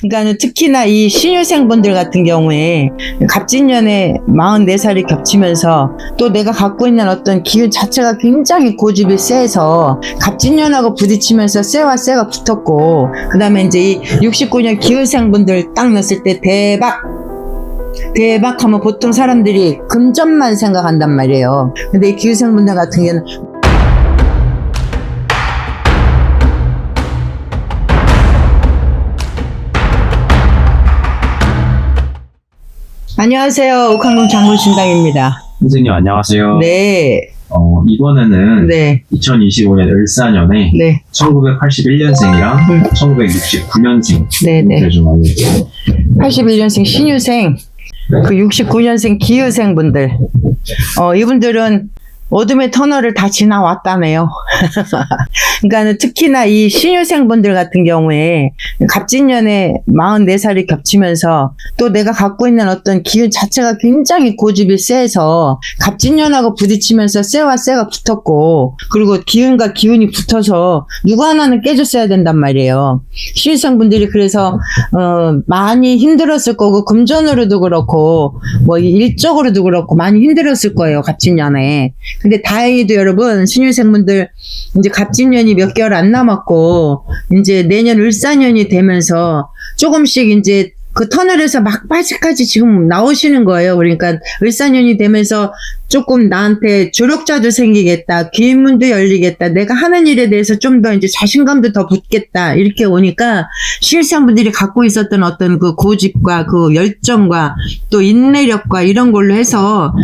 그러니까 특히나 이 신입생분들 같은 경우에 갑진년에 44살이 겹치면서 또 내가 갖고 있는 어떤 기운 자체가 굉장히 고집이 세서 갑진년하고 부딪히면서 쇠와 쇠가 붙었고, 그 다음에 이제 이 69년 기울생분들 딱 넣었을 때 대박 하면 보통 사람들이 금전만 생각한단 말이에요. 근데 이 기울생분들 같은 경우는 안녕하세요. 옥한궁 장군신당입니다. 선생님 안녕하세요. 네. 이번에는 네. 2025년 을사년에 네. 1981년생이랑 1969년생 네네. 좀 알려주세요. 81년생 신유생, 그 69년생 기유생분들, 이분들은 어둠의 터널을 다 지나왔다네요. 그러니까 특히나 이 신유생분들 같은 경우에 갑진년에 44살이 겹치면서 또 내가 갖고 있는 어떤 기운 자체가 굉장히 고집이 세서 갑진년하고 부딪히면서 쇠와 쇠가 붙었고, 그리고 기운과 기운이 붙어서 누구 하나는 깨졌어야 된단 말이에요. 신유생분들이 그래서 많이 힘들었을 거고, 금전으로도 그렇고 뭐 일적으로도 그렇고 많이 힘들었을 거예요, 갑진년에. 근데 다행히도 여러분, 신유생분들 이제 갑진년이 몇 개월 안 남았고 이제 내년 을사년이 되면서 조금씩 이제 그 터널에서 막바지까지 지금 나오시는 거예요. 그러니까 을사년이 되면서 조금 나한테 조력자도 생기겠다, 긴 문도 열리겠다, 내가 하는 일에 대해서 좀 더 이제 자신감도 더 붙겠다, 이렇게 오니까 신입생분들이 갖고 있었던 어떤 그 고집과 그 열정과 또 인내력과 이런 걸로 해서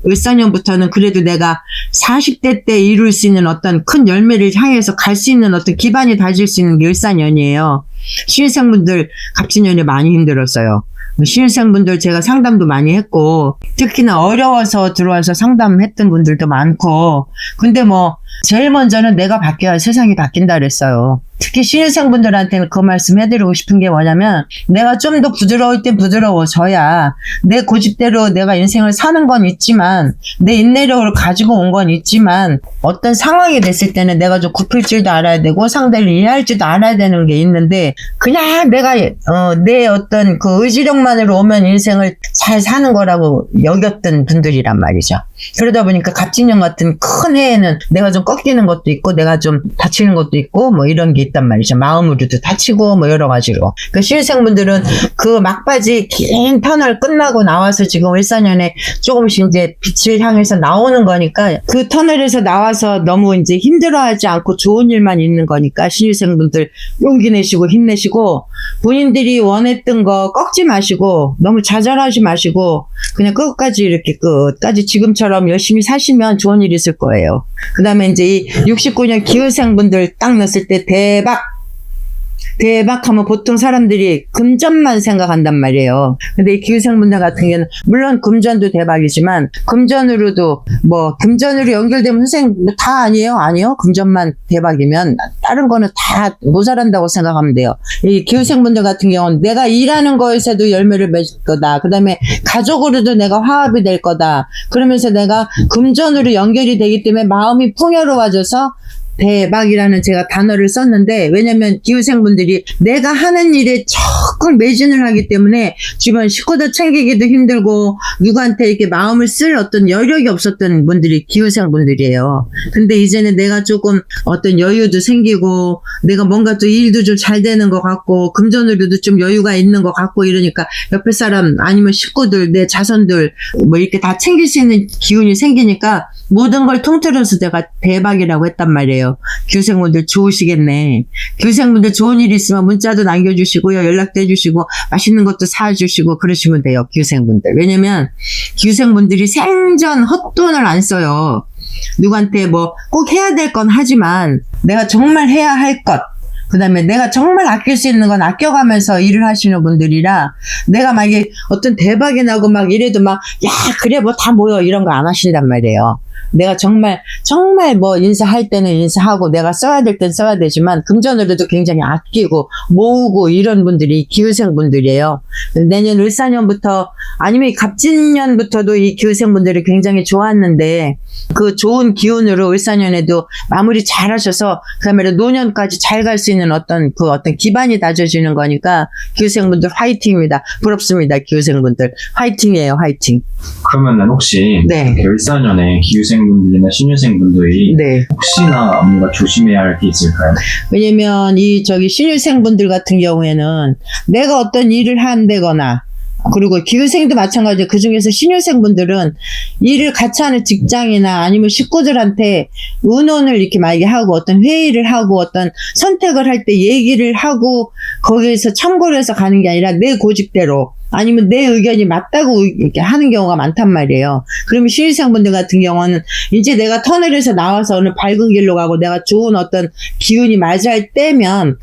을사년부터는 그래도 내가 40대 때 이룰 수 있는 어떤 큰 열매를 향해서 갈 수 있는 어떤 기반이 다질 수 있는 게 을사년이에요. 신입생분들 갑진년에 많이 힘들었어요. 신입생분들 제가 상담도 많이 했고, 특히나 어려워서 들어와서 상담했던 분들도 많고, 근데 뭐 제일 먼저는 내가 바뀌어야 세상이 바뀐다 그랬어요. 특히 신입생분들한테는 그 말씀 해드리고 싶은 게 뭐냐면, 내가 좀 더 부드러울 땐 부드러워져야 내 고집대로 내가 인생을 사는 건 있지만, 내 인내력을 가지고 온 건 있지만, 어떤 상황이 됐을 때는 내가 좀 굽힐 줄도 알아야 되고 상대를 이해할 줄도 알아야 되는 게 있는데, 그냥 내가 내 어떤 그 의지력만으로 오면 인생을 잘 사는 거라고 여겼던 분들이란 말이죠. 그러다 보니까 갑진년 같은 큰 해에는 내가 좀 꺾이는 것도 있고, 내가 좀 다치는 것도 있고, 뭐 이런 게 있단 말이죠. 마음으로도 다치고 뭐 여러 가지로. 그 신입생분들은 그 막바지 긴 터널 끝나고 나와서 지금 을사년에 조금씩 이제 빛을 향해서 나오는 거니까, 그 터널에서 나와서 너무 이제 힘들어하지 않고 좋은 일만 있는 거니까 신입생분들 용기 내시고 힘내시고, 본인들이 원했던 거 꺾지 마시고 너무 좌절하지 마시고 그냥 끝까지 지금처럼 열심히 사시면 좋은 일이 있을 거예요. 그 다음에 이제 이 69년 기울생분들 딱 넣었을 때 대박 하면 보통 사람들이 금전만 생각한단 말이에요. 근데 이 기울생분들 같은 경우는 물론 금전도 대박이지만, 금전으로 연결되면 선생님 다 아니에요? 금전만 대박이면 다른 거는 다 모자란다고 생각하면 돼요. 이 기울생분들 같은 경우는 내가 일하는 거에서도 열매를 맺을 거다, 그 다음에 가족으로도 내가 화합이 될 거다, 그러면서 내가 금전으로 연결이 되기 때문에 마음이 풍요로워져서 대박이라는 제가 단어를 썼는데, 왜냐면 기후생분들이 내가 하는 일에 적극 매진을 하기 때문에 주변 식구들 챙기기도 힘들고 누구한테 이렇게 마음을 쓸 어떤 여력이 없었던 분들이 기후생분들이에요. 근데 이제는 내가 조금 어떤 여유도 생기고 내가 뭔가 또 일도 좀 잘 되는 것 같고 금전으로도 좀 여유가 있는 것 같고 이러니까 옆에 사람 아니면 식구들, 내 자손들 뭐 이렇게 다 챙길 수 있는 기운이 생기니까 모든 걸 통틀어서 내가 대박이라고 했단 말이에요. 기후생분들 좋으시겠네. 기후생분들 좋은 일 있으면 문자도 남겨주시고요, 연락도 해주시고 맛있는 것도 사주시고 그러시면 돼요, 기후생분들. 왜냐면 기후생분들이 생전 헛돈을 안 써요. 누구한테 뭐 꼭 해야 될 건 하지만 내가 정말 해야 할 것, 그 다음에 내가 정말 아낄 수 있는 건 아껴가면서 일을 하시는 분들이라, 내가 막 이게 어떤 대박이 나고 막 이래도 막, 야, 그래, 뭐 다 모여, 이런 거 안 하신단 말이에요. 내가 정말 뭐 인사할 때는 인사하고 내가 써야 될 땐 써야 되지만 금전으로도 굉장히 아끼고 모으고 이런 분들이 기후생 분들이에요. 내년 을사년부터 아니면 갑진년부터도 이 기후생 분들이 굉장히 좋았는데 그 좋은 기운으로 을사년에도 마무리 잘 하셔서 그다음에 노년까지 잘 갈 수 있는 어떤 기반이 다져지는 거니까 기후생 분들 화이팅입니다. 부럽습니다. 기후생 분들 화이팅이에요. 화이팅. 그러면은 혹시 네. 을사년에 기후생분들이나 신유생분들이 네. 혹시나 뭔가 조심해야 할 게 있을까요? 왜냐면 신입생분들 같은 경우에는 내가 어떤 일을 한다거나 그리고 기후생도 마찬가지로 그 중에서 신입생분들은 일을 같이 하는 직장이나 아니면 식구들한테 의논을 이렇게 만약에 하고 어떤 회의를 하고 어떤 선택을 할 때 얘기를 하고 거기에서 참고를 해서 가는 게 아니라 내 고집대로 아니면 내 의견이 맞다고 이렇게 하는 경우가 많단 말이에요. 그러면 신입생분들 같은 경우는 이제 내가 터널에서 나와서 어느 밝은 길로 가고 내가 좋은 어떤 기운이 맞을 때면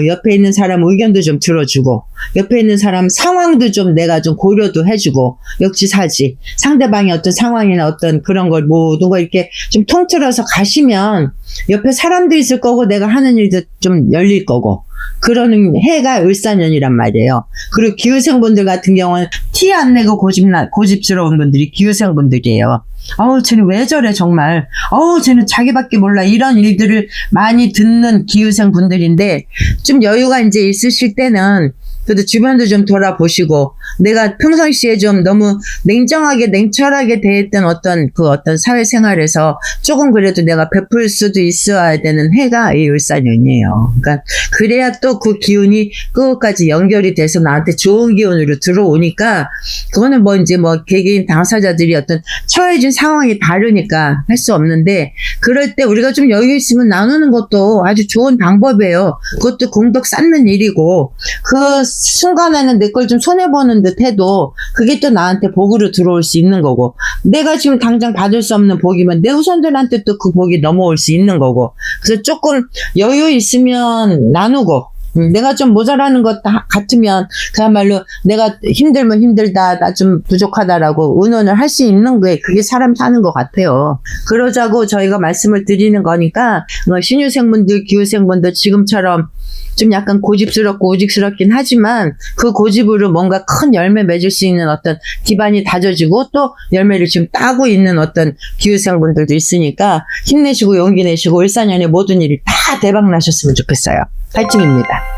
옆에 있는 사람 의견도 좀 들어주고 옆에 있는 사람 상황도 좀 내가 좀 고려도 해주고 역지사지 상대방의 어떤 상황이나 어떤 그런 걸 모든 걸 이렇게 좀 통틀어서 가시면 옆에 사람도 있을 거고 내가 하는 일도 좀 열릴 거고 그러는 해가 을사년이란 말이에요. 그리고 기후생분들 같은 경우는 티 안 내고 고집스러운 분들이 기후생분들이에요. 쟤는 왜 저래 정말. 쟤는 자기밖에 몰라. 이런 일들을 많이 듣는 기후생분들인데 좀 여유가 이제 있으실 때는 그래도 주변도 좀 돌아보시고 내가 평상시에 좀 너무 냉정하게 냉철하게 대했던 어떤 사회생활에서 조금 그래도 내가 베풀 수도 있어야 되는 해가 이 을사년이에요. 그러니까 그래야 또 그 기운이 끝까지 연결이 돼서 나한테 좋은 기운으로 들어오니까 그거는 개개인 당사자들이 어떤 처해진 상황이 다르니까 할 수 없는데 그럴 때 우리가 좀 여유 있으면 나누는 것도 아주 좋은 방법이에요. 그것도 공덕 쌓는 일이고 그 순간에는 내 걸 좀 손해보는 듯 해도 그게 또 나한테 복으로 들어올 수 있는 거고 내가 지금 당장 받을 수 없는 복이면 내 후손들한테 또 그 복이 넘어올 수 있는 거고 그래서 조금 여유 있으면 나누고 내가 좀 모자라는 것 같으면 그야말로 내가 힘들면 힘들다 나 좀 부족하다라고 의논을 할 수 있는 게 그게 사람 사는 것 같아요. 그러자고 저희가 말씀을 드리는 거니까 신유생분들 기후생분들 지금처럼 좀 약간 고집스럽고 오직스럽긴 하지만 그 고집으로 뭔가 큰 열매 맺을 수 있는 어떤 기반이 다져지고 또 열매를 지금 따고 있는 어떤 기후생분들도 있으니까 힘내시고 용기 내시고 을사년에 모든 일이 다 대박 나셨으면 좋겠어요. 파이팅입니다.